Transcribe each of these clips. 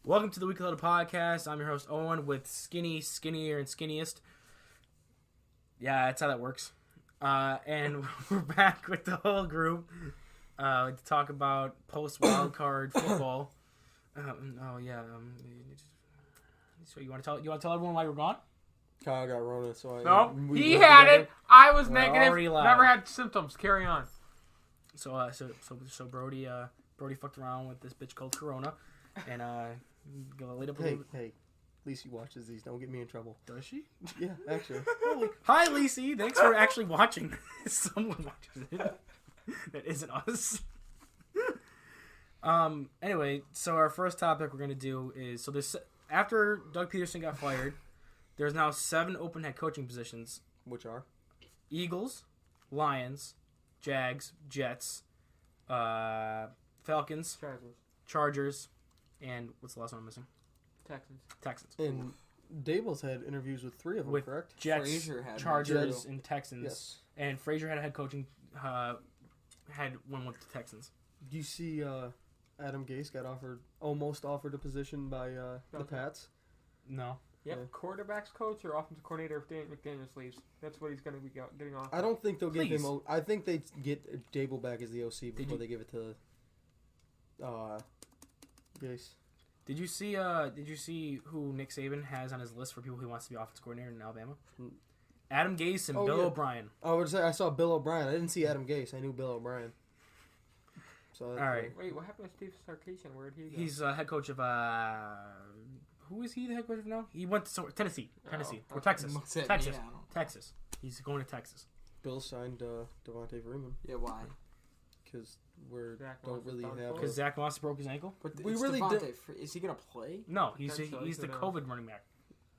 Welcome to the Weekly Huddle podcast. I'm your host, Owen, with Skinny, Skinnier, and Skinniest. Yeah, that's how that works. And we're back with the whole group to talk about post-wildcard football. So you want to tell everyone why you're gone? Kyle got rona, so No, he had it. I was negative. Never had symptoms. Carry on. So Brody fucked around with this bitch called Corona, and gonna laid up a little bit. Hey, Lacey watches these. Don't get me in trouble. Does she? Yeah, actually. Hi, Lacey. Thanks for actually watching. Someone watches it. That isn't us. Anyway, so our first topic we're gonna do is this after Doug Peterson got fired, there's now 7 open head coaching positions. Which are? Eagles, Lions, Jags, Jets, Falcons, Chargers, and what's the last one I'm missing? Texans. And Dable's had interviews with 3 of them, correct? Jets, Chargers, and Texans. Yes. And Frazier had a head coaching, had one with the Texans. Do you see Adam Gase got almost offered a position by the Pats? No. Yep, quarterbacks coach or offensive coordinator if McDaniels leaves. That's what he's going to be getting off. I don't think they'll give him. I think they get Dable back as the OC before they give it to Gase. Did you see who Nick Saban has on his list for people he wants to be offensive coordinator in Alabama? Adam Gase and Bill O'Brien. I saw Bill O'Brien. I didn't see Adam Gase. I knew Bill O'Brien. So all right. Wait, what happened to Steve Sarkisian? Where did he go? He's head coach of who is he the head coach of now? He went to Tennessee or Texas. Texas. He's going to Texas. Bill signed Devontae Freeman. Yeah, why? Because don't really have. Because Zach Moss broke his ankle. But we really is he gonna play? No, he's the COVID running back.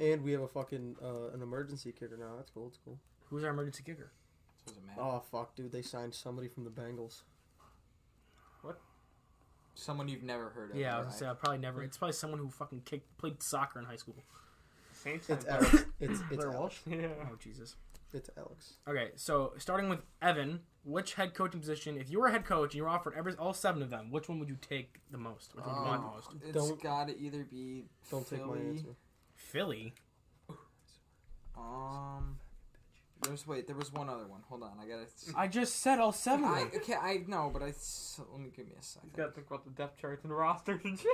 And we have a fucking an emergency kicker now. That's cool. It's cool. Who's our emergency kicker? Oh fuck, dude! They signed somebody from the Bengals. What? Someone you've never heard of. Yeah, I was gonna say probably never. It's probably someone who fucking played soccer in high school. Saints. It's Alex. It's Alex. Yeah. Oh Jesus. It's Alex. Okay, so starting with Evan, which head coaching position, if you were a head coach and you were offered all 7 of them, which one would you take the most? Which one would you want the most? It's got to either be Don't Philly. take my answer. Philly? There was one other one. Hold on, I gotta. I just said all 7 of them. I know, but let me give me a second. You gotta think about the depth charts and rosters and shit.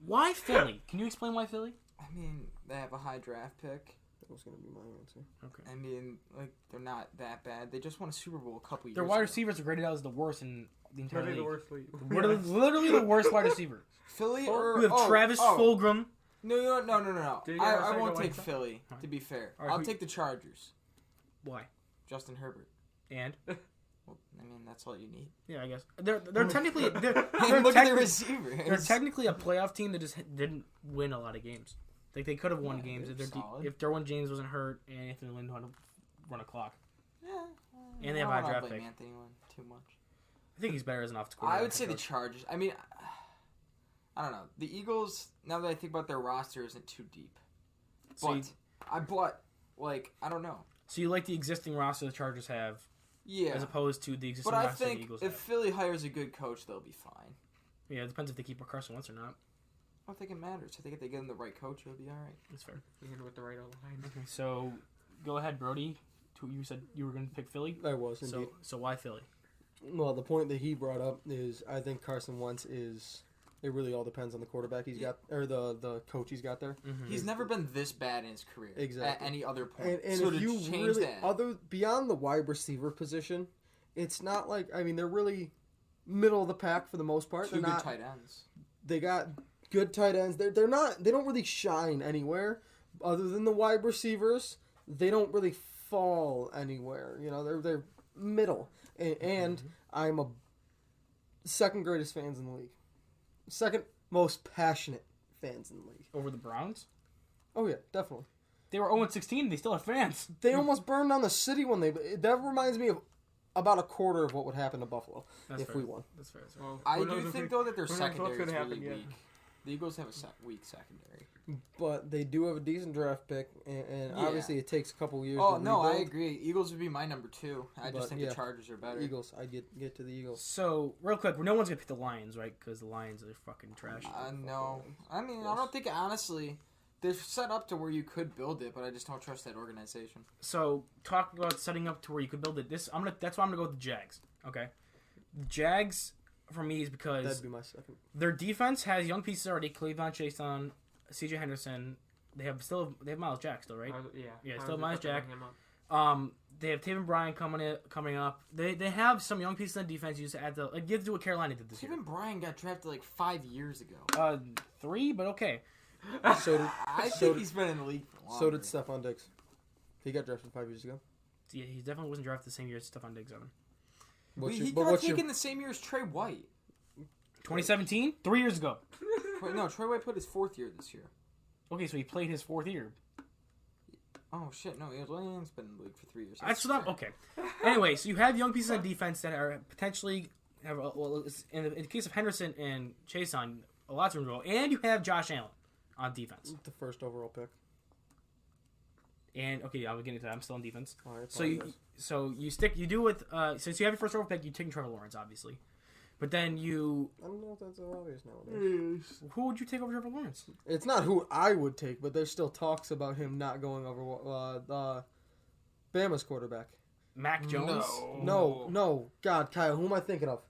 Why Philly? Can you explain why Philly? I mean, they have a high draft pick. That was gonna be my answer. Okay. I mean, they're not that bad. They just won a Super Bowl a couple years Their ago. wide receivers are graded out as the worst in the entire league. The worst league. Literally the worst wide receiver. Philly You have Travis Fulgham. No. I won't take Philly, to be fair. Right, I'll take the Chargers. Why? Justin Herbert. And? Well, I mean, that's all you need. Yeah, I guess. They're technically... Look at the receivers. They're technically a playoff team that just didn't win a lot of games. Like, they could have won games if Derwin James wasn't hurt and Anthony Lynn had to run a clock. Yeah. And they have a high draft pick. Anthony Lynn too much. I think he's better as an offensive coordinator. I would say the Chargers. I mean, I don't know. The Eagles, now that I think about their roster, isn't too deep. But I don't know. So you like the existing roster the Chargers have, as opposed to the existing roster the Eagles have. If Philly hires a good coach, they'll be fine. Yeah, it depends if they keep Carson Wentz or not. I don't think it matters. I think if they get him the right coach, he'll be all right. That's fair. Even with the right line. Okay, so go ahead, Brody. You said you were going to pick Philly? I was, indeed. So why Philly? Well, the point that he brought up is I think Carson Wentz is... It really all depends on the quarterback he's got, or the coach he's got there. Mm-hmm. He's never been this bad in his career. Exactly. At any other point. And so if you change really... that... Beyond the wide receiver position, it's not like... I mean, they're really middle of the pack for the most part. Two good tight ends. They got... good tight ends. They don't really shine anywhere other than the wide receivers. They don't really fall anywhere. You know, they're middle. And I'm a second greatest fans in the league. Second most passionate fans in the league. Over the Browns? Oh yeah, definitely. They were 0-16. They still have fans. They almost burned down the city when that reminds me of about a quarter of what would happen to Buffalo if we won. That's fair. Well, I do think though that their secondary is really weak. The Eagles have a weak secondary. But they do have a decent draft pick, and Yeah. obviously it takes a couple years. Oh to no, I rebuild. agree. Eagles would be my number 2. I just But, think yeah. the Chargers are better. Eagles. I get to the Eagles. So real quick, no one's gonna pick the Lions, right? Because the Lions are fucking trash. No, I mean I don't think honestly they're set up to where you could build it, but I just don't trust that organization. So talk about setting up to where you could build it. That's why I'm gonna go with the Jags. Okay, the Jags for me is because That'd be my second. their defense has young pieces already. Cleveland Chase on C.J. Henderson. They have Miles Jack still, right? Yeah, still Miles Jack. Him up. They have Taven Bryan coming up. They have some young pieces on defense. You just add the you have to do what Carolina did this year. Taven Bryan got drafted like 5 years ago. 3, but okay. So did, I so think did- he's been in the league for longer. so did Stephon Diggs. He got drafted 5 years ago. Yeah, he definitely wasn't drafted the same year as Stephon Diggs. He got taken the same year as Trey White. 2017, 3 years ago. No, Trey White put his 4th year this year. Okay, so he played his 4th year. Oh shit, no, Williams been in the league for 3 years. That's not okay. Anyway, so you have young pieces on defense that are potentially have in the case of Henderson and Chase on a lot to grow, and you have Josh Allen on defense. The first overall pick. And okay, I was getting to that. I'm still on defense. Oh, I So apologize. you do with since you have your first overall pick, you take Trevor Lawrence, obviously, but then you I don't know if that's so obvious nowadays. who would you take over Trevor Lawrence? It's not who I would take, but there's still talks about him not going over Bama's quarterback. Mac Jones, No. God, Kyle, who am I thinking of?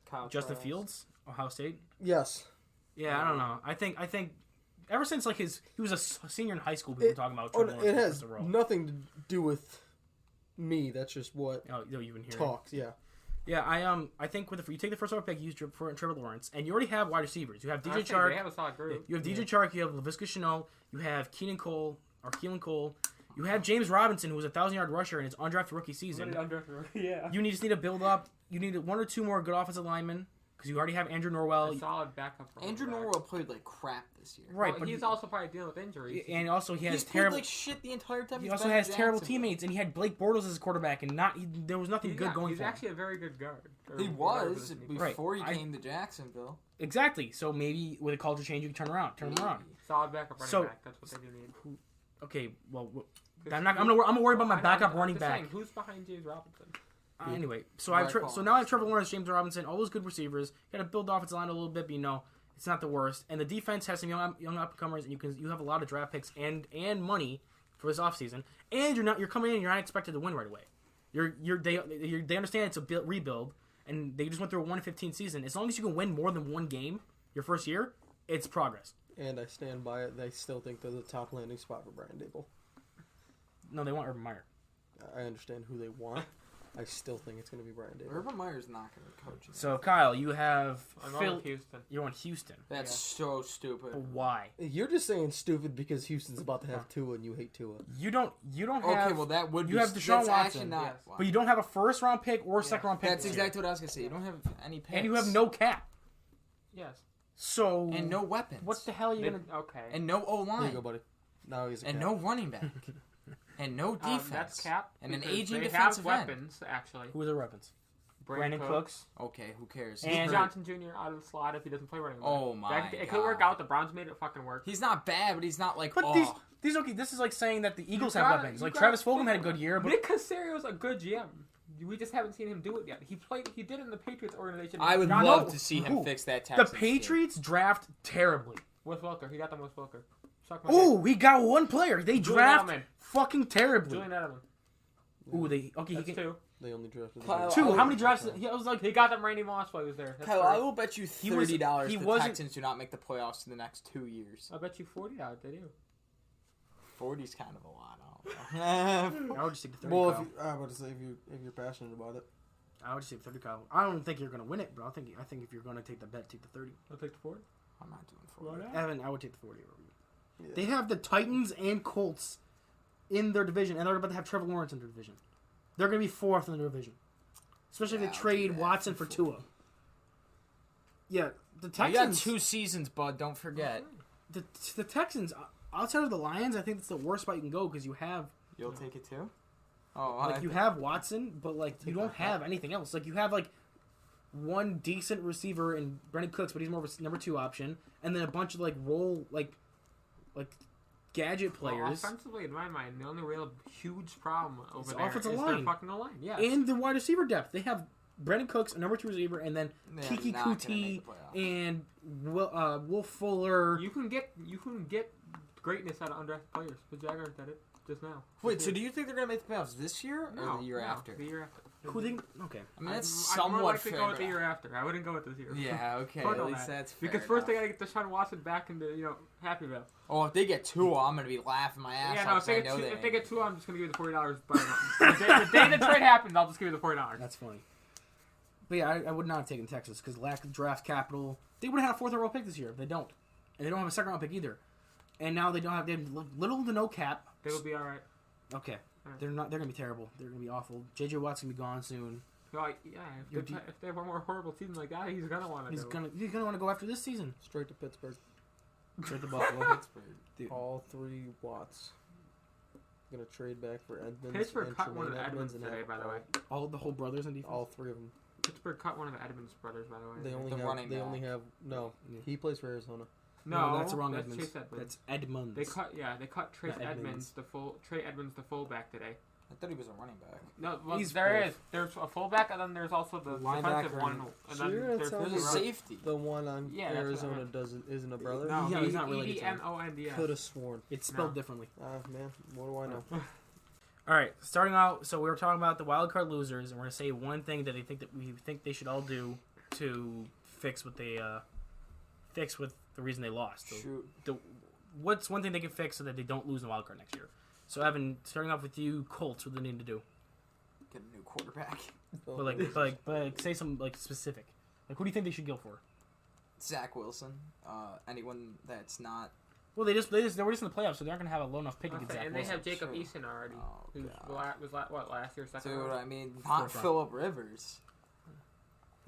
Kyle Justin Trask. Fields, Ohio State. Yes. Yeah, I don't know. I think ever since like he was a senior in high school, people were talking about Trevor Lawrence. It has the role. nothing to do with me. That's just what Oh, you've been hearing. talks. Yeah. Yeah, I think if you take the first overall pick, you use Trevor Lawrence, and you already have wide receivers. You have I DJ think Chark. They have a solid group. You have DJ Chark. You have Laviska Shenault. You have Keelan Cole. You have James Robinson, who was a 1,000-yard rusher in his undrafted rookie season. Yeah. You need to build up. You need 1 or 2 more good offensive linemen because you already have Andrew Norwell. A solid backup. Andrew Norwell played like crap this year. Right, Well, but he's also probably dealing with injuries. and also he has He's played terrible. like shit the entire time. He he's also been has in terrible Jacksonville. teammates, and he had Blake Bortles as his quarterback, and there was nothing good going He's for him. actually a very good guard. Or He whatever was position he before Right. he came to Jacksonville. Exactly. So maybe with a culture change, you can turn him around. Solid backup running So- back. That's what they do need. Okay. Well, I'm gonna worry about my backup running I'm just back. saying, who's behind James Robinson? Anyway, so Right, so now I have Trevor Lawrence, James Robinson, all those good receivers. Got to build the offensive line a little bit, but it's not the worst. And the defense has some young up and comers, and you have a lot of draft picks and money for this offseason. And you're coming in, and you're not expected to win right away. They understand it's a rebuild, and they just went through a 1-15 season. As long as you can win more than one game your first year, it's progress. And I stand by it. They still think they're the top landing spot for Brian Dable. No, they want Urban Meyer. I understand who they want. I still think it's going to be Brian Dable. Urban Meyer's not going to coach. So Kyle, you have I'm going with Houston. You're on Houston. That's so stupid. But why? You're just saying stupid because Houston's about to have Tua and you hate Tua. You don't have. Okay, well that would you be. have Deshaun that's Watson, actually not. yes. but you don't have a first round pick or second round pick. That's this year. exactly what I was gonna say. You don't have any picks. And you have no cap. Yes. So and no weapons. What the hell are you They- gonna? Okay. And no O There you line. go, buddy. Now he's a And cap. no running back. And no defense. That's cap. And an because aging they defensive have end. weapons, actually. Who are the weapons? Brandon Cooks. Okay, who cares? And- He's And hurt. Johnson Jr. out of the slot if he doesn't play running back. Oh my It could work God. out. The Browns made it fucking work. He's not bad, but he's not like. But oh. these okay. This is like saying that the Eagles You have gotta- weapons. you Like gotta Travis Fulgham think had a about good it. year, but Nick Caserio's a good GM. We just haven't seen him do it yet. He did it in the Patriots organization. I would John- love no. to see him Who? fix that. the Texans team. Patriots draft terribly. With Welker. He got them with Welker. Suck my Ooh, we got one player. They Julian draft Edelman. fucking terribly. Julian Edelman. Ooh, they okay. That's He can, two. They only drafted Kyle, two. I How would- many drafts? He was like he got them Randy Moss while he was there. That's Kyle, three. I will bet you He was- $30 he the wasn't- Texans do not make the playoffs in the next 2 years. I bet you $40 they do. 40's kind of a lot. I don't know. I would just take the 30. Well, Kyle. I would say if you're passionate about it. I would just take the 30. Kyle. I don't think you're gonna win it, but I think if you're gonna take the bet, take the 30. I'll take the 40. I'm not doing 40. Evan, I would take the 40 over you. Yeah. They have the Titans and Colts in their division, and they're about to have Trevor Lawrence in their division. They're going to be fourth in their division, especially Yeah, if they I'll trade do that Watson for for Tua. Yeah, the You got Texans. 2 seasons, bud. Don't forget. The Texans outside of the Lions, I think it's the worst spot you can go because you have You'll take it too. Oh, like you have Watson, but like you don't have anything else. Like you have like one decent receiver in Brandon Cooks, but he's more of a number 2 option, and then a bunch of like gadget players. Well, offensively, in my mind, the only real huge problem over It's there offensive is line. their fucking line. Yeah. And the wide receiver depth. They have Brandon Cooks, a number 2 receiver, and then They're Kiki not gonna Kuti make the playoffs. and Will Fuller. You can get greatness out of undrafted players. The Jaguars did it just now. Wait, so do you think they're gonna make the playoffs this year or the year after? The year after. Who they? Okay. I mean, that's I'd more somewhat likely fair. go with the year after. I wouldn't go with this year. Yeah, okay. Fuck At all least that. that's fair. Because first they enough. gotta get Deshaun Watson back into Happyville. Oh, if they get Tua, I'm gonna be laughing my ass Yeah, off. no. 'Cause I know If they ain't. get two, I'm just gonna give you the $40. But the day the trade happens, I'll just give you the $40. That's funny. But yeah, I would not have taken Texas because lack of draft capital. They would have had a 4th overall pick this year. They don't, and they don't have a 2nd round pick either. And now they don't have. They have little to no cap. They will be all right. Okay, Alright. they're not. They're gonna be terrible. They're gonna be awful. JJ Watt's gonna be gone soon. Like, yeah, if they have one more horrible season like that, he's gonna want to. He's gonna want to go after this season. Straight to Pittsburgh. Straight to Buffalo. Pittsburgh. Dude. All 3 Watts. Gonna trade back for Edmonds. Pittsburgh and cut one of Tremaine the Edmonds Edmonds and today, by the way. The whole brothers on defense. All 3 of them. Pittsburgh cut one of the Edmonds brothers, by the way. They only The have. running They back. only have. No, Yeah. he plays for Arizona. No, that's the wrong that's Edmonds. Chase Edmonds. That's Edmonds. They cut Trace Not Edmonds, Trey Edmonds, the fullback today. I thought he was a running back. No, well, He's there both. is. There's a fullback, and then there's also the Linebacker defensive one, and- and So then you're gonna there's tell There's me a Right. safety. The one on Yeah, that's what I Arizona meant. isn't a brother. No, Yeah, he's not related to him. EDMOND. Could have sworn. It's spelled No. differently. Man, what do I know? All right, starting out. So we were talking about the wild card losers, and we're gonna say one thing that we think they should all do to fix what they fix with the reason they lost. So Shoot. what's one thing they can fix so that they don't lose the wild card next year? So Evan, starting off with you, Colts. What do they need to do? Get a new quarterback. But like, say something like specific. Like, who do you think they should go for? Zach Wilson. Anyone that's not. Well, they were just in the playoffs, so they're not gonna have a low enough pick against Zach And they Wilson. have Jacob Sure. Eason already. Oh, Who God. was last year second Dude, round? I mean, not Fourth round. Phillip Rivers.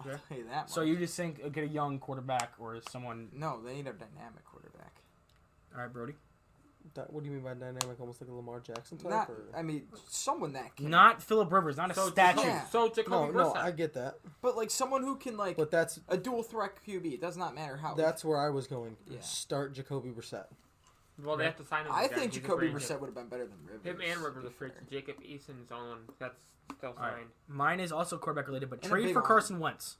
I'll Yeah. tell you that much. So you just think get a young quarterback or someone? No, they need a dynamic quarterback. All right, Brody. What do you mean by dynamic? Almost like a Lamar Jackson type? Not, or? I mean, someone that can. Not Phillip Rivers, not a statue. Yeah. So Jacoby No, Brissett. I get that. But, like, someone who can, like, But that's a dual threat QB. It does not matter how. that's where I was going. Yeah. Start Jacoby Brissett. Well, they have to sign him. I again. think He's a Jacoby free agent. Brissett would have been better than Rivers. Him and Rivers to are be free. fair. Jacob Eason's on. That's still All right. signed. Mine is also quarterback related, but And a trade big for arm. Carson Wentz.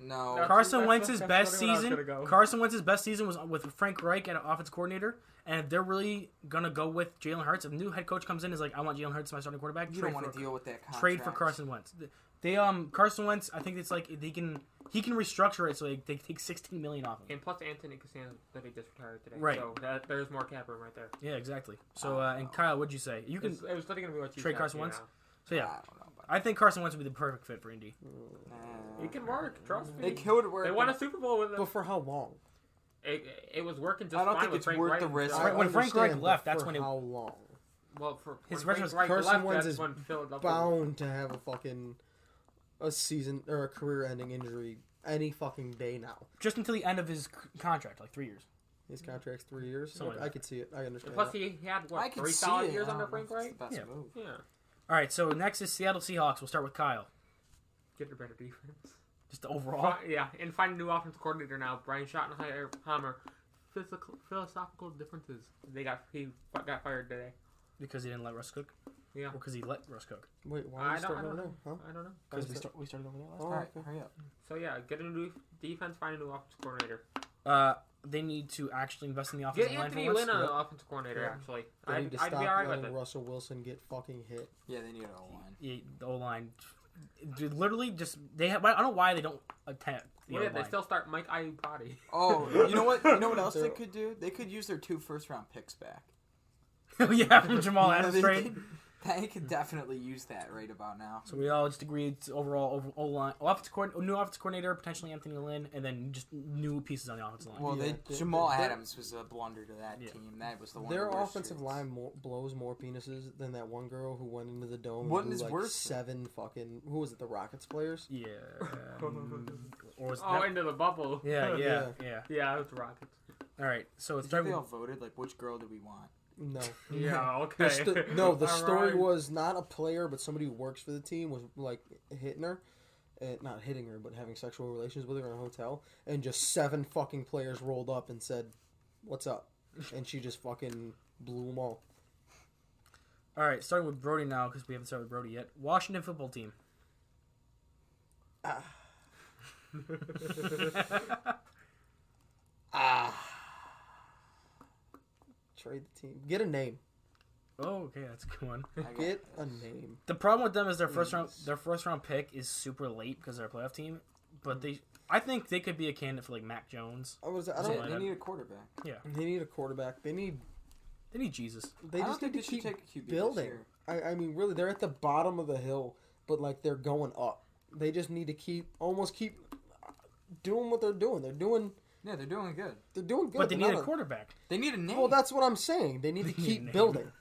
No. No. Carson that's- Wentz's that's best really where I was season. gonna go. Carson Wentz's best season was with Frank Reich at offense coordinator, and if they're really gonna go with Jalen Hurts, if a new head coach comes in and is like, I want Jalen Hurts as my starting quarterback, You trade don't want for to deal with that contract. trade for Carson Wentz. They Carson Wentz, I think it's like he can restructure it so they take $16 million off him. And plus Anthony Costanza that he just retired today. Right. So there's more cap room right there. Yeah, exactly. So and Kyle, what'd you say? You can It was literally gonna be what you trade said, Carson you Wentz? know. So yeah, I don't know. About I think Carson Wentz would be the perfect fit for Indy. It can work. Trust me. They could work. They won a Super Bowl with But it. for how long? It was working just I don't fine think with it's Frank worth Reich the and risk. Phil. Right, when Frank Reich understand, but left, that's for when it- how long? Well, for His when record Frank was Reich Carson left, Wentz that's is when Philadelphia. Bound to have a season or a career-ending injury any fucking day now. Just until the end of his contract, like 3 years. His contract's 3 years. Something like I that. could see it. I understand. Plus, that. he had I what could 3 see solid it. years I under don't Frank know if it's Reich. the best Yeah. move. Yeah, All right, so next is Seattle Seahawks. We'll start with Kyle. get a better defense. Just overall. Yeah, and find a new offensive coordinator now. Brian Schottenheimer. Philosophical differences. He got fired today. Because he didn't let Russ cook? Yeah. Or because he let Russ cook? Wait, why I are we don't starting over know. there? Huh? I don't know. Because Because we started over there last Oh, All right, okay. hurry up. So yeah, get a new defense. Find a new offensive coordinator. They need to actually invest in the Get offensive line Anthony for once. Lynn on Yep. the offensive coordinator. Yeah. Actually, They need to I'd be stop alright with letting it. Russell Wilson get fucking hit. Yeah, they need an O-line. Yeah, the O-line. Dude, literally just... They have, I don't know why they don't attack the Yeah, they O-line. still start Mike Iupati. Oh, you know what? You know what else they They're- could do? They could use their 2 first-round picks back. Yeah, from Jamal You know, Adams they trade. could- They could definitely use that right about now. So we all just agreed to overall O-line, new offensive coordinator, potentially Anthony Lynn, and then just new pieces on the offensive line. Well, Yeah, Jamal they're- Adams was a blunder to that Yeah. team. That was the one. Their of the worst offensive trades. line blows more penises than that one girl who went into the dome. What and is blew, like worse? 7 fucking... Who was it? The Rockets players? Yeah. Or was Oh, that- into the bubble. yeah. Yeah, it was Rockets. All right, so let's Did you start think they with... all voted? Like, which girl do we want? No. Yeah, The okay. no, the All story right. was not a player, but somebody who works for the team was like hitting her, not hitting her, but having sexual relations with her in a hotel, and just 7 fucking players rolled up and said, "What's up?" And she just fucking blew them all. All right, starting with Brody now because we haven't started with Brody yet. Washington football team. Trade the team. Get a name. Oh, okay, that's a good one. Get a name. The problem with them is their first round pick is super late because they're a playoff team. But I think they could be a candidate for like Mac Jones. They need a quarterback. Yeah, They need a quarterback. They need Jesus. They I just don't need think to they should keep take a QB building. this year. I mean, really, they're at the bottom of the hill, but like they're going up. They just need to keep doing what they're doing. They're doing good. They're doing good. But they need a quarterback. They need a name. Well, that's what I'm saying. They need to keep building.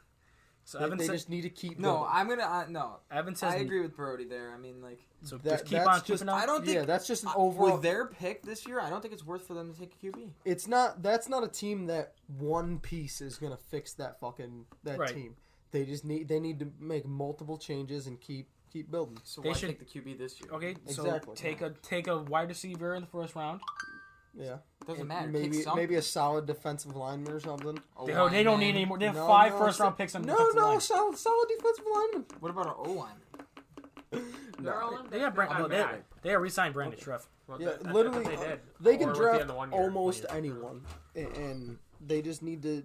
So They just need to keep no, building. I'm gonna no. Evan says I agree with Brody there. I mean, like, so That- just keep that's on just- keeping on. I don't think that's just an overall. with their pick this year. I don't think it's worth for them to take a QB. It's not. That's not a team that one piece is gonna fix that Right. team. They just need. They need to make multiple changes and keep building. So They why should- take the QB this year? Okay, so Exactly. take a wide receiver in the first round. Yeah, Doesn't And matter. Maybe a solid defensive lineman or something. They don't need any more. They have No, 5 no, first round so- picks on the No, defensive no, line. solid defensive lineman. What about an O line? They're all in. They got Brandon. They re-signed Brandon Schruff. Well, Yeah, that's literally, what they did. They can Or within draft the 1 year. almost anyone, and they just need to.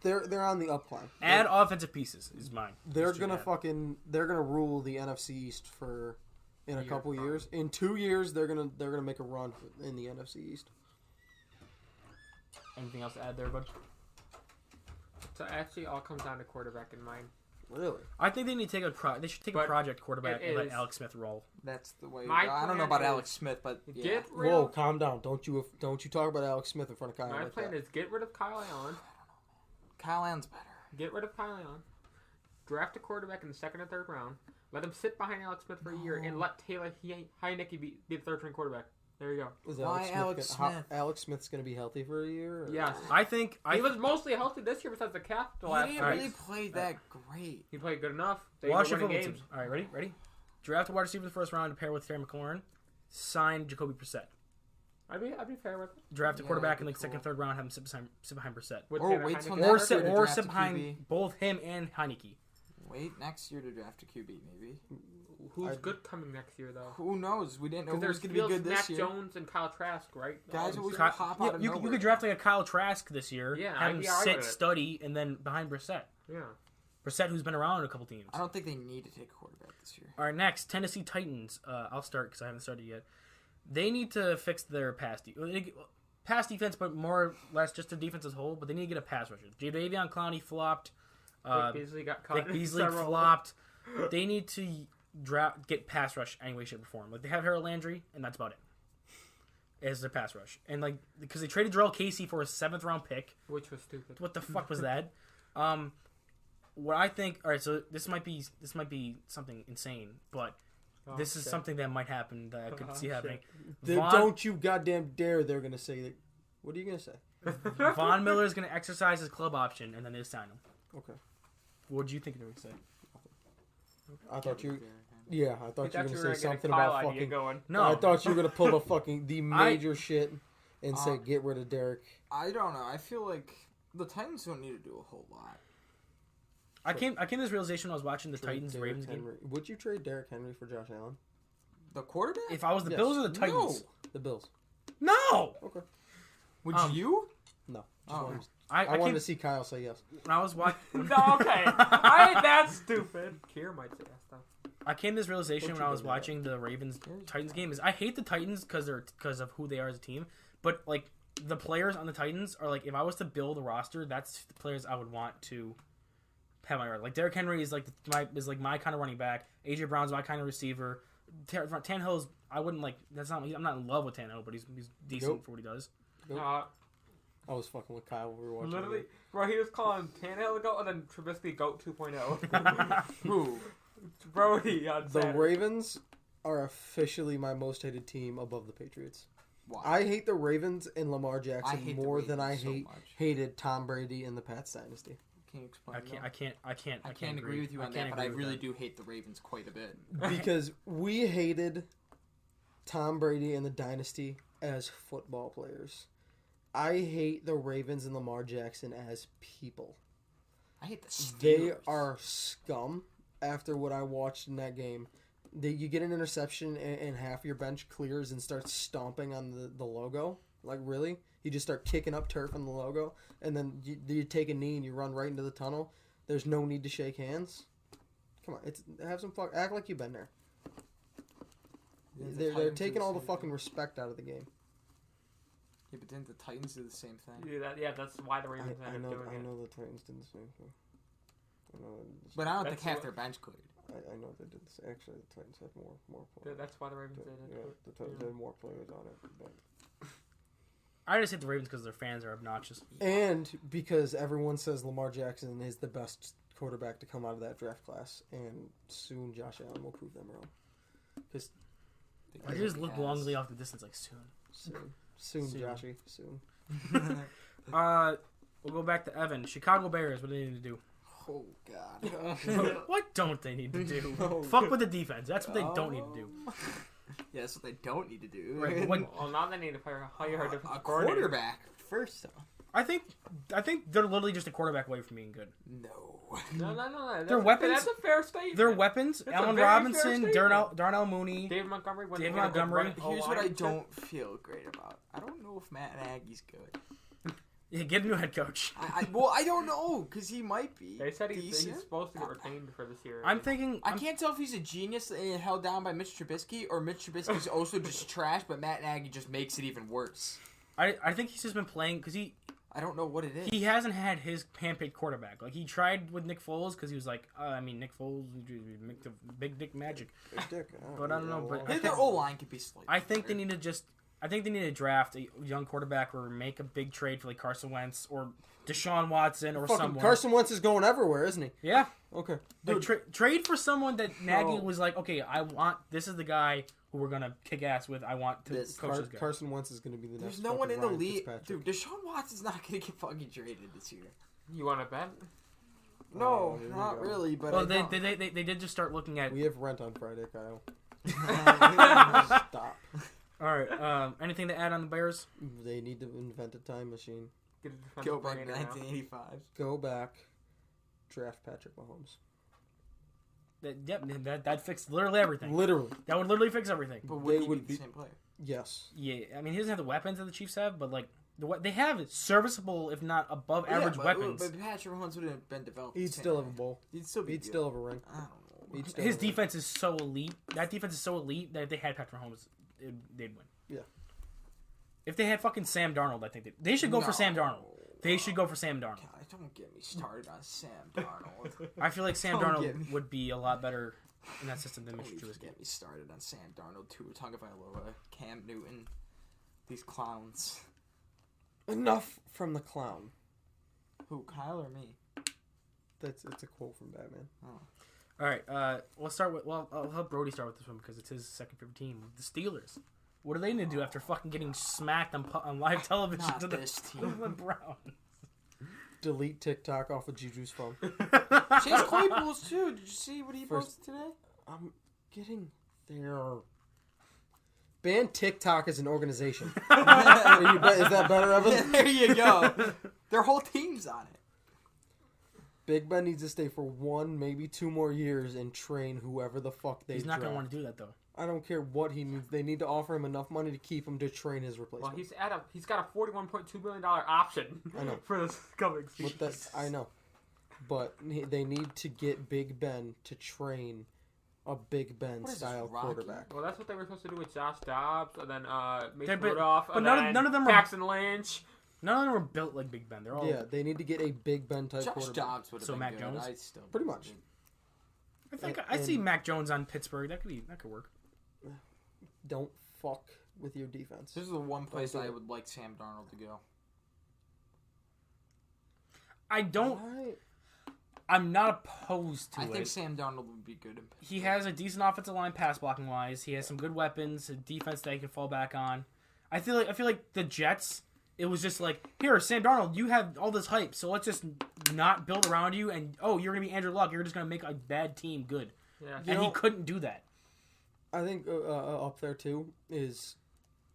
They're on the up climb. Add offensive pieces is mine. They're Just gonna add. they're gonna rule the NFC East in a Year, couple probably. years. In 2 years, they're gonna make a run in the NFC East. Anything else to add there, bud? So actually, all comes down to quarterback in mind. Really? I think they need to take they should take a But project quarterback it and let is- Alex Smith roll. That's the way. My I don't know plan about is Alex Smith, but yeah. Get rid Whoa, of. calm down! Don't you talk about Alex Smith in front of Kyle My like plan that. is get rid of Kyle Allen. Kyle Allen's better. Get rid of Kyle Allen. Draft a quarterback in the 2nd or 3rd round. Let him sit behind Alex Smith for a year and let Taylor Heineke be the 3rd-string quarterback. There you go. Is Why Alex Smith? Alex Smith's gonna be healthy for a year? Or? Yes. I think He was mostly healthy this year besides the calf. The He last didn't time. really play that great. He played good enough. They were watch your winning football games. teams. All right, ready? Draft a wide receiver in the first round to pair with Terry McLaurin. Sign Jacoby Brissett. I'd be fair with it. Draft a Yeah, quarterback in that'd like be 2nd, 3rd round. Have him sit behind Brissett. With Or Taylor wait till Heineke. next Or year to draft sit a behind QB. both him and Heineke. Wait next year to draft a QB, maybe. Who's good coming next year though? Who knows? We didn't know Because who was there's going to be good Mac this year. Jones and Kyle Trask, right? Guys always Ky- pop yeah, out of you nowhere. could draft like a Kyle Trask this year. Yeah, have I'd him be alright sit, with it. study, and then behind Brissett. Yeah. Brissett, who's been around a couple teams. I don't think they need to take a quarterback this year. All right, next Tennessee Titans. I'll start because I haven't started yet. They need to fix their pass defense, but more or less just their defense as a whole. But they need to get a pass rusher. Jadeveon Clowney flopped. Vic Beasley got caught. Vic Beasley several- flopped. They need to get pass rush any way, shape, or form. Like they have Harold Landry, and that's about it. As their pass rush, and like because they traded Jarrell Casey for a 7th round pick. Which was stupid. What the fuck was that? What I think. All right, so this might be something insane, but Oh, this is shit. something that might happen that I could Oh, see shit. happening. Don't you goddamn dare! They're gonna say that. What are you gonna say? Von Miller is going to exercise his club option, and then they sign him. Okay. What do you think they would say? I thought you. Yeah, I thought you were gonna say get a something Kyle about idea fucking. going. No, I thought you were gonna pull the major shit and say Uh, get rid of Derek. I don't know. I feel like the Titans don't need to do a whole lot. I came to this realization when I was watching the Trade Titans Derrick Ravens game. Henry. Would you trade Derrick Henry for Josh Allen? The quarterback? If I was the Yes. Bills or the Titans, The Bills. no. Okay. Would Um, you? No. Oh. I I wanted came to see Kyle say yes. when I was watching. No, okay. I ain't that stupid. Kier might say that stuff. I came to this realization Don't when you I was do that. watching the Ravens Titans game. Is I hate the Titans because of who they are as a team. But like the players on the Titans are like, if I was to build a roster, that's the players I would want to have my roster. Like Derrick Henry is like my kind of running back. AJ Brown's my kind of receiver. Tannehill's I wouldn't like. That's not. I'm not in love with Tannehill, but he's decent Nope. for what he does. Nope. I was fucking with Kyle when we were watching. Literally, the bro, he was calling Tannehill a goat and then Trubisky goat 2.0. Who? Brody on The Saturday. Ravens are officially my most hated team above the Patriots. Why? I hate the Ravens and Lamar I Jackson hate the more than I Ravens so hate much. hated Tom Brady and the Pats dynasty. Can you explain? I can't I can't agree with you on that, but I really do hate the Ravens quite a bit. Because we hated Tom Brady and the dynasty as football players. I hate the Ravens and Lamar Jackson as people. I hate the Steelers. They are scum after what I watched in that game. You get an interception and half your bench clears and starts stomping on the logo. Like, really? You just start kicking up turf on the logo, and then you take a knee and you run right into the tunnel. There's no need to shake hands. Come on, have some fuck. Act like you've been there. They're taking all the fucking respect out of the game. Yeah, but didn't the Titans do the same thing? That's why the Ravens I ended know. up doing I it. know the Titans did the same thing. But I don't think That's half what- their bench cleared. I know they did this. Actually, the Titans had more players. That's why the Ravens did it. Yeah, the Titans had more players on it. But... I just hate the Ravens because their fans are obnoxious. And because everyone says Lamar Jackson is the best quarterback to come out of that draft class, and soon Josh Allen will prove them wrong. Because I just look longly off the distance like soon. soon, Soon. Joshy, soon. We'll go back to Evan. Chicago Bears, what do they need to do? Oh, God. What don't they need to do? Oh, Fuck with the defense. That's what they don't need to do. Yeah, that's what they don't need to do. Right, what- Well, now they need to hire a defensive a coordinator. quarterback first, though. I think they're literally just a quarterback away from being good. No. No. Their weapons- That's a fair statement. Their weapons: That's a Allen very fair Robinson, statement. Darnell Mooney. David Montgomery. when David they had a good Montgomery. run- Here's O-line what I too. don't feel great about. I don't know if Matt Nagy's good. Yeah, get a new head coach. I don't know, because he might be. They said he's decent. supposed to get retained for this year. I'm thinking. I can't tell if he's a genius and held down by Mitch Trubisky, or Mitch Trubisky's also just trash, but Matt Nagy just makes it even worse. I think he's just been playing because I don't know what it is. he hasn't had his handpicked quarterback. Like he tried with Nick Foles because he was like, Nick Foles, big dick magic. Big dick. But I don't know, but Maybe their O-line could be slightly I think they better. need to draft a young quarterback or make a big trade for like Carson Wentz or Deshaun Watson or Fucking someone. Carson Wentz is going everywhere, isn't he? Yeah. Okay. Like, trade for someone that Nagy No. was like, okay, this is the guy who we're gonna kick ass with. I want to coach this guy. Carson Wentz is going to be the next. There's no one in the Ryan league. Fitzpatrick. Dude, Deshaun Watson's not going to get fucking traded this year. You want to bet? No, Oh, here we not go. really, but Well, I don't. they did just start looking at. We have rent on Friday, Kyle. Stop. All right. Anything to add on the Bears? They need to invent a time machine. Get a defensive Go back coordinator now. 1985. Go back. Draft Patrick Mahomes. That fixed literally everything. Literally. That would literally fix everything. But would They he would be be- the same player? Yes. Yeah, I mean he doesn't have the weapons that the Chiefs have, but like they have serviceable, if not above average weapons. But Patrick Mahomes would have been developed. He'd the same still have a way. bowl. He'd still be He'd good. still have a ring. I don't know. He'd still His have a ring. defense is so elite. That defense is so elite that if they had Patrick Mahomes, they'd win. Yeah. If they had fucking Sam Darnold, I think they should go for Sam Darnold. They should go for Sam Darnold. God, don't get me started on Sam Darnold. I feel like Sam Don't get me- Darnold would be a lot better in that system than Mitch Don't even Trubisky. get me started on Sam Darnold, Tua Tagovailoa, Cam Newton, these clowns. Enough from the clown. Who, Kyle or me? It's a quote from Batman. All right, let's start with. Well, I'll help Brody start with this one because it's his second favorite team, the Steelers. What are they gonna do after fucking getting smacked on live television Not to the this team. Cleveland Browns? Delete TikTok off of Juju's phone. Chase Claypool's too. Did you see what he First- posted today? I'm getting there. Ban TikTok as an organization. Is that better, Evan? There you go. Their whole team's on it. Big Ben needs to stay for 1, maybe 2 more years and train whoever the fuck they He's not gonna draft. want to do that though. I don't care what he needs. They need to offer him enough money to keep him to train his Well, replacement. he's got a $41.2 million option I know. for this coming But season. I know. But they need to get Big Ben to train a Big Ben What is this, style Rocky? quarterback. Well, that's what they were supposed to do with Josh Dobbs, and then Mason but- Rudolph, but and none of- then none of them are- Paxton Lynch. None of them are built like Big Ben. They're all. Yeah, they need to get a Big Ben type Josh quarterback. Dobbs would have So been Mac good. Jones? I'd still Pretty much. I think I see Mac Jones on Pittsburgh. That could work. Don't fuck with your defense. This is the one place Don't do I it. would like Sam Darnold to go. I don't. Why? I'm not opposed to I it. think Sam Darnold would be good. He has a decent offensive line, pass blocking wise. He has some good weapons, a defense that he can fall back on. I feel like the Jets. It was just like, here, Sam Darnold, you have all this hype, so let's just not build around you. And you're gonna be Andrew Luck. You're just gonna make a bad team good. Yeah. And he couldn't do that. I think up there too is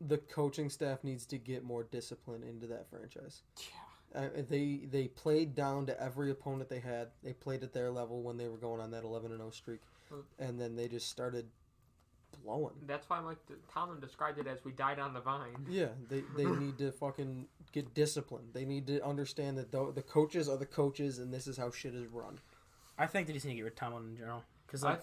the coaching staff needs to get more discipline into that franchise. They played down to every opponent they had. They played at their level when they were going on that 11-0 streak, and then they just started blowing. That's why Tomlin described it as we died on the vine. Yeah, they need to fucking get disciplined. They need to understand that the coaches are the coaches, and this is how shit is run. I think they just need to get rid of Tomlin in general. Because I was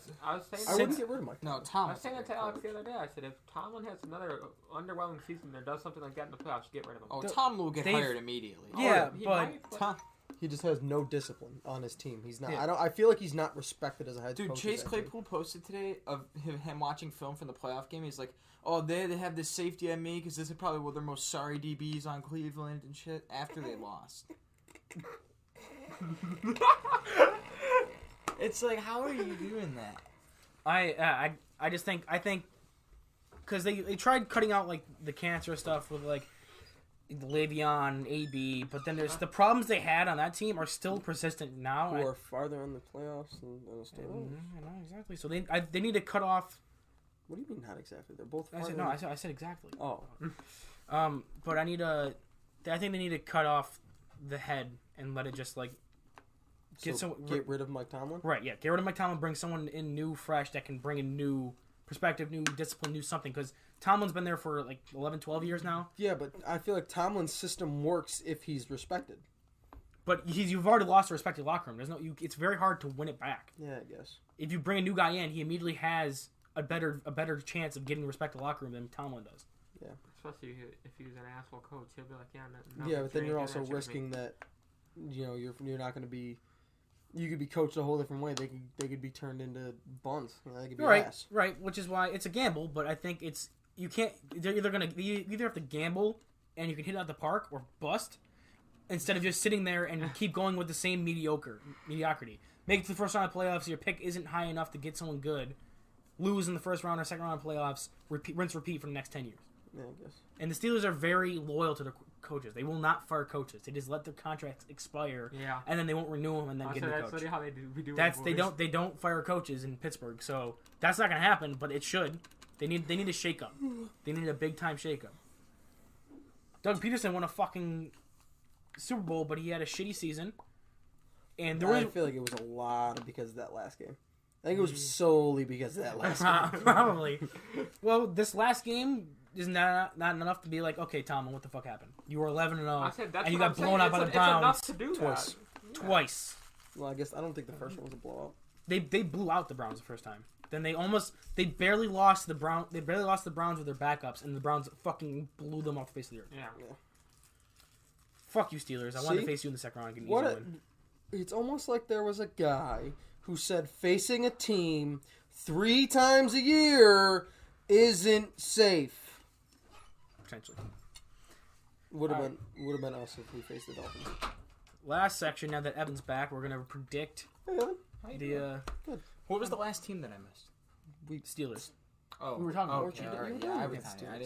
saying I wouldn't get rid of Mike. No, I Tom. was saying that to Alex the other day. I said, if Tomlin has another underwhelming season or does something like that in the playoffs, get rid of him. Oh, Tom will get hired immediately. Yeah, He but might, Tom. He just has no discipline on his team. He's not. Yeah. I feel like he's not respected as a head coach. Dude, Chase Claypool posted today of him watching film from the playoff game. He's like, "Oh, they have this safety at me because this is probably one of their most sorry DBs on Cleveland and shit." After they lost, it's like, how are you doing that? I just think because they tried cutting out like the cancer stuff with like Le'Veon, AB, but then there's the problems they had on that team are still persistent now. Who are farther in the playoffs than the Steelers. I know exactly. So they need to cut off. What do you mean not exactly? They're both. I said farther no. in- I said exactly. Oh, But I think they need to cut off the head and let it just like get rid of Mike Tomlin. Right, yeah. Get rid of Mike Tomlin, bring someone in new, fresh, that can bring a new perspective, new discipline, new something. Because Tomlin's been there for like 11, 12 years now. Yeah, but I feel like Tomlin's system works if he's respected. But you've already lost the respect of the locker room. It's very hard to win it back. Yeah, I guess. If you bring a new guy in, he immediately has a better chance of getting the respect of the locker room than Tomlin does. Yeah. Especially if he was an asshole coach, he'll be like, yeah, Yeah, but then you're also risking that, you're not going to be. You could be coached a whole different way. They could be turned into buns. They could be ass. Right. Which is why it's a gamble. But I think you can't. You either have to gamble and you can hit it out the park or bust, instead of just sitting there and keep going with the same mediocrity. Make it to the first round of playoffs. Your pick isn't high enough to get someone good. Lose in the first round or second round of playoffs. Rinse, repeat for the next 10 years. Yeah, I guess. And the Steelers are very loyal to their coaches. They will not fire coaches. They just let their contracts expire. Yeah. And then they won't renew them and then get a new coach. That's how they do. They don't fire coaches in Pittsburgh. So that's not going to happen, but it should. They need a shakeup. They need a big time shakeup. Doug Peterson won a fucking Super Bowl, but he had a shitty season. And I feel like it was a lot because of that last game. I think it was solely because of that last game. Probably. Well, this last game is not enough to be like, okay, Tomlin, what the fuck happened? You were 11-0, and you got blown out by the Browns twice. Well, I guess I don't think the first one was a blowout. They blew out the Browns the first time. Then they barely lost the Browns with their backups, and the Browns fucking blew them off the face of the earth. Yeah. Fuck you, Steelers. I wanted to face you in the second round and get an easy win. It's almost like there was a guy who said facing a team 3 times a year isn't safe. Potentially. Would have been us if we faced the Dolphins. Last section. Now that Evan's back, we're gonna predict Good. What was the last team that I missed? Steelers. Oh, we were talking about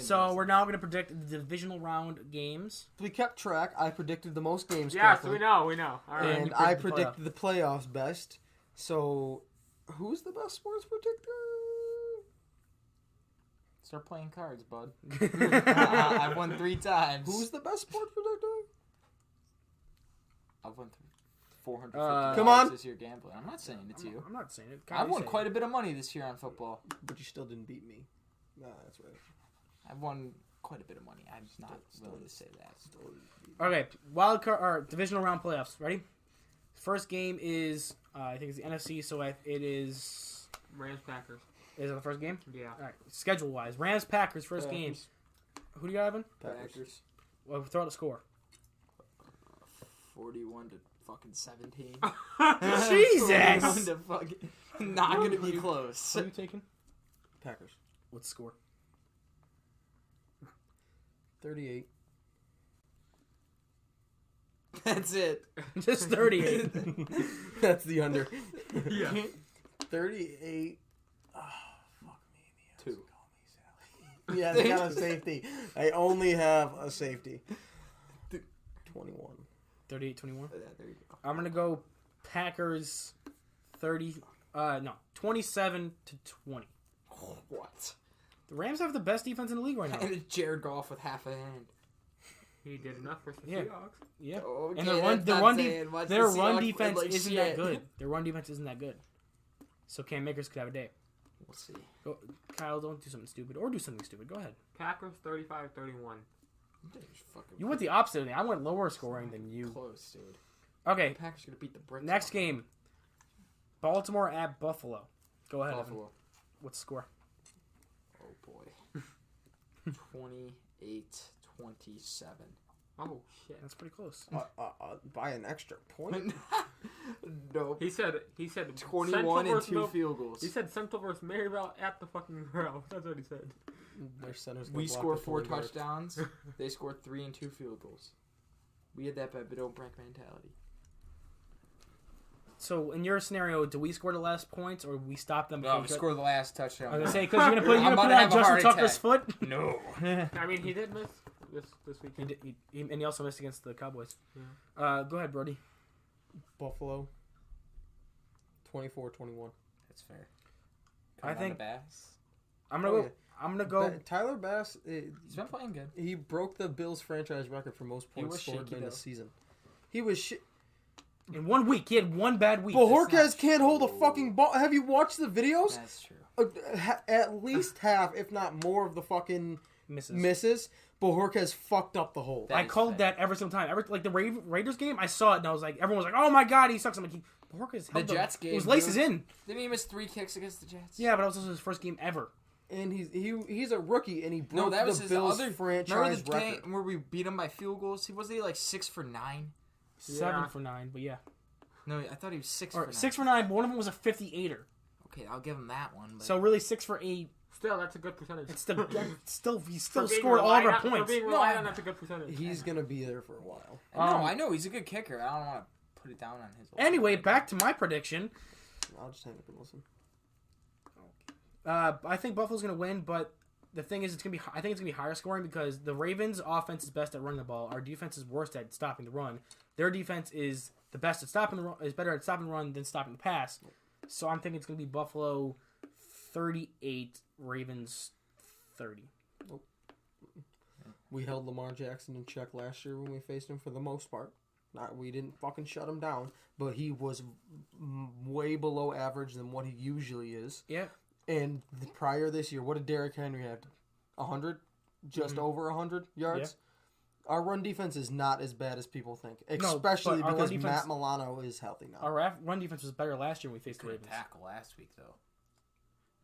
So we're now gonna predict the divisional round games. We kept track. I predicted the most games. Yes, correctly, we know. All right. And I predicted the playoffs best. So, who's the best sports predictor? Start playing cards, bud. I've won 3 times. Who's the best sports predictor? I've won 450 come on. this year gambling. I'm not saying it's you. I'm not saying it. I've won quite a bit of money this year on football. But you still didn't beat me. Nah, that's right. I've won quite a bit of money. I'm not willing to say that. Okay, wild card or divisional round playoffs. Ready? First game is I think it's the NFC. So it is Rams Packers. Is it the first game? Yeah. All right. Schedule wise, Rams Packers first game. Who do you got, Evan? Packers. Well, throw out a score. 41 to fucking 17. Jesus! 41 to fucking not gonna be close. What are you taking? Packers. What's the score? 38. That's it. Just 38. That's the under. Yeah. 38. Oh, fuck me. 2. Yeah, they got a safety. I only have a safety. 21. 38-21. Yeah, there you go. I'm gonna go Packers 27 to 20. What? The Rams have the best defense in the league right now. And it's Jared Goff with half a hand. He did enough for the Yeah. Seahawks. Yeah. Okay, And their run defense isn't that good. Their run defense isn't that good. So Cam Akers could have a day. We'll see. Go, Kyle, don't do something stupid. Or do something stupid. Go ahead. Packers 35-31. You went the opposite of me. I went lower scoring than you. Close, dude. Okay. Packers gonna beat the Brits. Next game. Baltimore at Buffalo. Go ahead. Evan. Buffalo. What's the score? Oh boy. 28-27. Oh shit. That's pretty close. By an extra point. No. He said 21 and 2 field goals. He said Central versus Maryville at the fucking Grove. That's what he said. Their center's gonna We block score the 4 full guard. touchdowns. They scored 3 and 2 field goals. We had that but don't break mentality. So in your scenario, do we score the last points or we stop them? No, we scored the last touchdown. I was gonna say because you're gonna I'm put about it to on have a Justin heart Tucker's attack. foot. No. I mean, he did miss this weekend. And he also missed against the Cowboys. Yeah. Go ahead, Brody. Buffalo. 24-21. That's fair. I think- Bass. I'm gonna Oh, go. yeah. I'm gonna go. Tyler Bass. He's been playing good. He broke the Bills franchise record for most He points was scored shaky, during the though. season. He was shit. In 1 week, he had one bad week. Bojorquez can't hold a fucking ball. Have you watched the videos? That's true. At least half, if not more, of the fucking misses. Bojorquez fucked up the hole. That I is called fair. that every single time. Like the Raiders game, I saw it and I was like, everyone was like, "Oh my god, he sucks." I'm like, Bojorquez held The Jets game, It was laces dude. in. Didn't he miss 3 kicks against the Jets? Yeah, but it was also his first game ever. And he's a rookie, and he No, broke that was the his Bills other franchise Remember the record. game where we beat him by field goals? Wasn't he like 6 for 9? 7 for 9, but yeah. No, I thought he was 6 Or for 9. 6 for 9, but one of them was a 58er. Okay, I'll give him that one. But... So really 6 for 8. Still, that's a good percentage. It's still he still For being scored all of our relied on- points. For being No, relied I- on, that's a good percentage. He's gonna be there for a while. I know he's a good kicker. I don't want to put it down on his. Anyway, back to my prediction. I'll just hang up and listen. I think Buffalo's gonna win, but the thing is, I think it's gonna be higher scoring because the Ravens' offense is best at running the ball. Our defense is worst at stopping the run. Their defense is the best at stopping the run. Is better at stopping the run than stopping the pass. So I'm thinking it's gonna be Buffalo 38, Ravens 30. We held Lamar Jackson in check last year when we faced him for the most part. We didn't fucking shut him down, but he was way below average than what he usually is. Yeah. And prior this year, what did Derrick Henry have? 100? Just over 100 yards? Yeah. Our run defense is not as bad as people think, especially but because Matt Milano is healthy now. Our run defense was better last year when we faced the Couldn't Ravens. tackle last week though.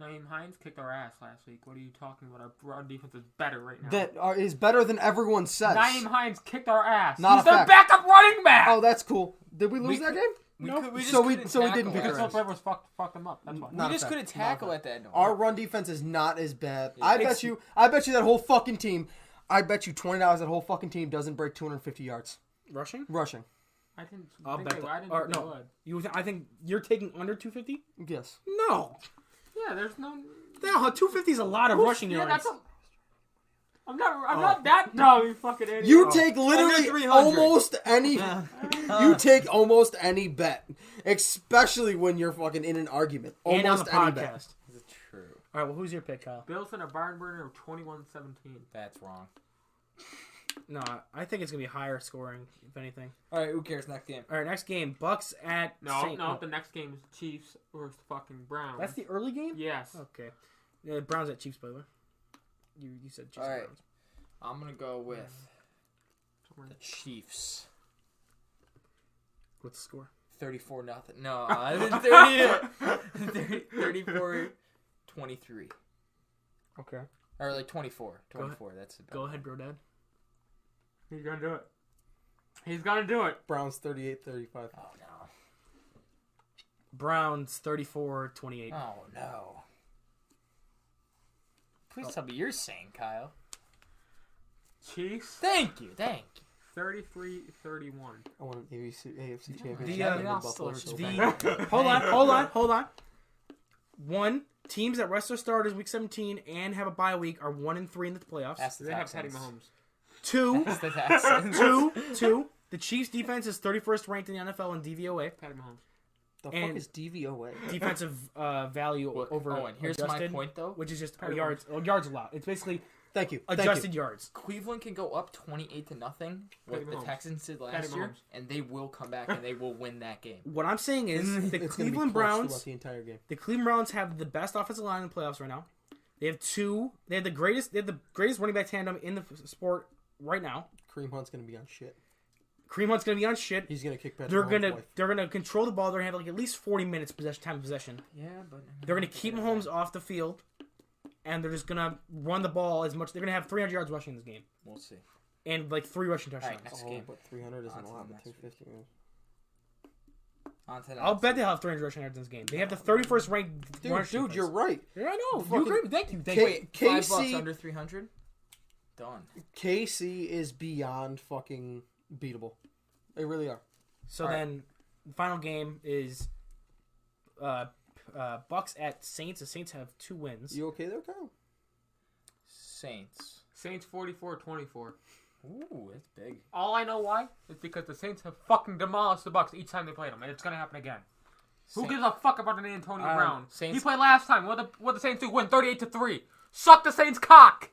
Naeem Hines kicked our ass last week. What are you talking about? Our defense is better right now. That is better than everyone says. Naeem Hines kicked our ass. Not He's a the fact. backup running back. Oh, that's cool. Did we lose that game? We Nope. could, we just So we couldn't didn't tackle pick our our Because ass. Phil fucked them up. That's why. Not We just a fact. couldn't tackle at that. Our run defense is not as bad. Yeah. I bet you that whole fucking team. I bet you $20 that whole fucking team doesn't break 250 yards Rushing? rushing. I didn't I'll think bet. they, I didn't Or think they no, would. I think you're taking under 250. Yes. No, Yeah, there's no. 250 is a lot of rushing Yeah, yards. that's a. I'm not that dumb, you fucking idiot. You take literally 300. almost any. You take almost any bet, especially when you're fucking in an argument. And on Almost the any bet. podcast. Is it true? All right, well, who's your pick, Kyle? Bills in a barn burner of 21-17. That's wrong. No, I think it's gonna be higher scoring, if anything. All right, who cares? Next game. All right, next game, Bucks at Saint. No, the next game is Chiefs versus fucking Browns. That's the early game. Yes. Okay. Yeah, Browns at Chiefs, by the way. You said Chiefs. All right. Browns. I'm gonna go with the Chiefs. What's the score? 34-0. No, 34-23. Okay. Or like 24. 24. That's it. Go ahead, bro, Dad. He's gonna do it. He's gonna do it. Browns 38-35. Oh no. Browns 34-28. Oh no. Please tell me you're sane, Kyle. Chiefs Thank you. 33-31. I want an AFC championship. The, and I'll Buffalo still so respect bad. Hold on. One, teams that rest their starters week 17 and have a bye week are 1-3 in the playoffs. That's the They have Patty Texans. Mahomes. Two, That's the Texans. two. The Chiefs defense is 31st ranked in the NFL in DVOA. Patty Mahomes. The And- fuck is DVOA? defensive value Well, over Owen, here's adjusted, my point though. which is just Pretty yards allowed. It's basically Thank you. adjusted yards. Cleveland can go up 28-0, like Patty the Mahomes. Texans did Patty last year, Mahomes. and they will come back and they will win that game. What I'm saying is the It's gonna be Cleveland close Browns. throughout the entire game. The Cleveland Browns have the best offensive line in the playoffs right now. They have the greatest running back tandem in the sport right now. Kareem Hunt's gonna be on shit. Kareem Hunt's gonna be on shit. He's gonna kick Patrick They're Mahomes' gonna wife. they're gonna control the ball. They're gonna have like at least 40 minutes time of possession. Yeah, but They're gonna keep Mahomes off the field, and they're just gonna run the ball as much. They're gonna have 300 yards rushing in this game, We'll see. and like 3 rushing All touchdowns. right, next Oh, game. but 300 isn't On to a lot. the But next 250 is. On to the I'll next bet game. they'll have 300 rushing yards in this game. They have the 31st ranked rushing Dude, you're defense. right. Yeah, I know. Fucking- You agree? Thank you. K- $5 KC under 300. Done. KC is beyond fucking beatable. They really are. So All right. then, the final game is Bucks at Saints. The Saints have 2 wins. You okay there, Kyle? Saints. Saints 44-24. Ooh, that's big. All I know why is because the Saints have fucking demolished the Bucks each time they played them, and it's gonna happen again. Who Saint- gives a fuck about an Antonio Brown? Saints- He played last time. What the Saints do? Win 38-3. Suck the Saints' cock.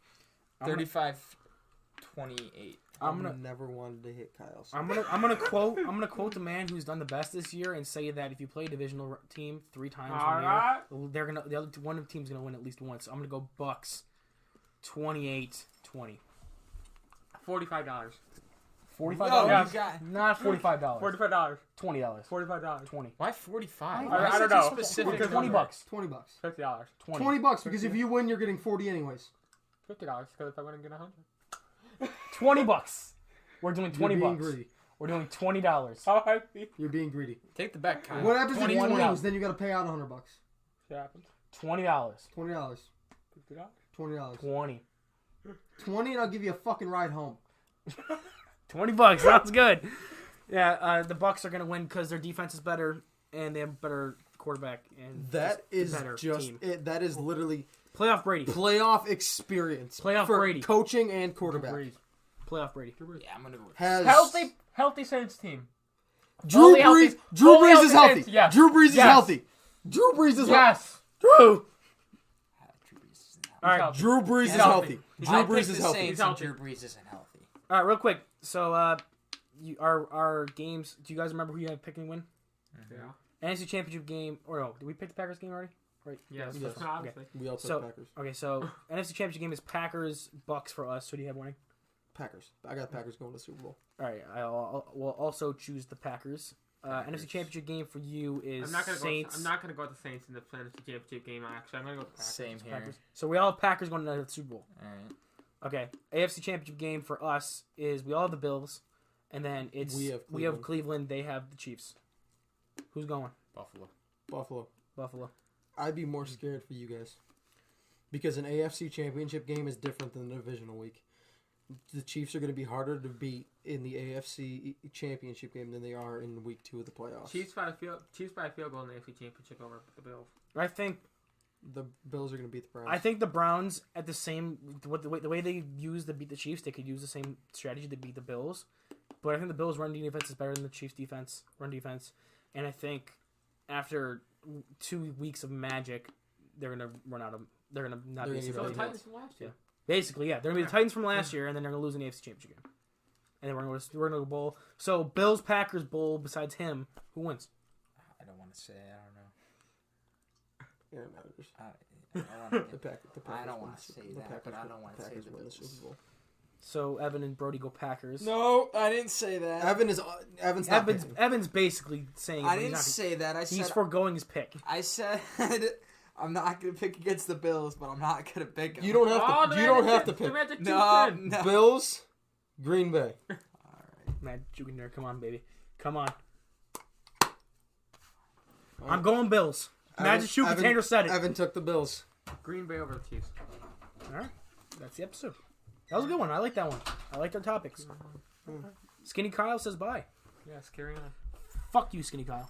35-28. I'm gonna never wanted to hit Kyle. So. I'm gonna quote the man who's done the best this year and say that if you play a divisional team 3 times All one right. year, the other one of the team's gonna win at least once. So I'm gonna go Bucks 28-20. $45. $45? No, Yeah. you got. Not $45. $45. $20. $45. 20. Why 45? I Why don't such know. a specific Because $20. number? $20. $50. 20. $20 because if you win, you're getting 40 anyways. $50 because if I win, I get 100. $20. We're doing You're being $20. greedy. We're doing $20. All right. You're being greedy. Take the bet, Kyle. What happens if you $20. lose? Then you got to pay out $100. Shit happens. $20. $20. $50. $20. 20. 20, and I'll give you a fucking ride home. $20. Sounds good. Yeah, the Bucks are gonna win because their defense is better and they have a better quarterback and That just is a better just team. it. That is literally Playoff Brady. playoff experience. Playoff for Brady. coaching and quarterback. Playoff Brady. Yeah, I'm gonna go with Has Healthy Saints team. Drew Only Brees? healthy- Drew only Brees healthy is healthy. Saints, yes. Drew Brees is Yes. healthy. Drew Brees is healthy. Yes. Drew. All right, healthy. Drew Brees He's is healthy. healthy. He's Drew I Brees picked is the healthy. Saints He's and healthy. Drew Brees isn't healthy. all right, real quick. So, our games. Do you guys remember who you had picking win? Yeah. NFC Championship game, or no? Did we pick the Packers game already? Right. Yes. Yes. Obviously. We all took So- Packers. Okay, so NFC Championship game is Packers Bucks for us. So do you have winning? Packers. I got Packers going to the Super Bowl. All right, will also choose the Packers. NFC Championship game for you is I'm not gonna Saints. go. I'm not gonna go with the Saints in the NFC Championship game. Actually, I'm gonna go with the Packers. Same here. Packers. So we all have Packers going to the Super Bowl. All right. Okay, AFC Championship game for us is we all have the Bills, and then it's We have we have Cleveland. They have the Chiefs. Who's going? Buffalo. Buffalo. I'd be more scared for you guys. Because an AFC championship game is different than the divisional week. The Chiefs are going to be harder to beat in the AFC championship game than they are in week 2 of the playoffs. Chiefs by a field goal in the AFC Championship over the Bills. I think The Bills are going to beat the Browns. I think the Browns at the same the way they use to beat the Chiefs, they could use the same strategy to beat the Bills. But I think the Bills' run defense is better than the Chiefs' run defense, and I think after 2 weeks of magic, they're gonna run out of. They're gonna not They're be. gonna a get So the really Titans from last year. Basically, yeah, they're gonna be the Titans from last year, and then they're gonna lose in the AFC Championship game, and then we're gonna go bowl. So Bills Packers bowl. Besides him, who wins? I don't want to say. I don't know. Aaron Rodgers. I Packers I don't win wanna the Super- say the that, Packers but I win- don't wanna say Packers the win the Bills. Super Bowl. So Evan and Brody go Packers. No, I didn't say that. Evans not picking. Evan's basically saying I he's didn't not- say that. I he's said foregoing his pick. I said I'm not gonna pick against the Bills, but I'm not gonna pick. You don't have Oh, to. the You don't Magic- have to the pick. Magic No, Two-Pin. no. Bills, Green Bay. All right. Matt Junior, come on, baby, come on. I'm going Bills. Magic Shoe Container said it. Evan took the Bills. Green Bay over the Chiefs. All right, that's the episode. That was a good one. I like that one. I like our topics. Skinny Kyle says bye. Yes, carry on. Fuck you, Skinny Kyle.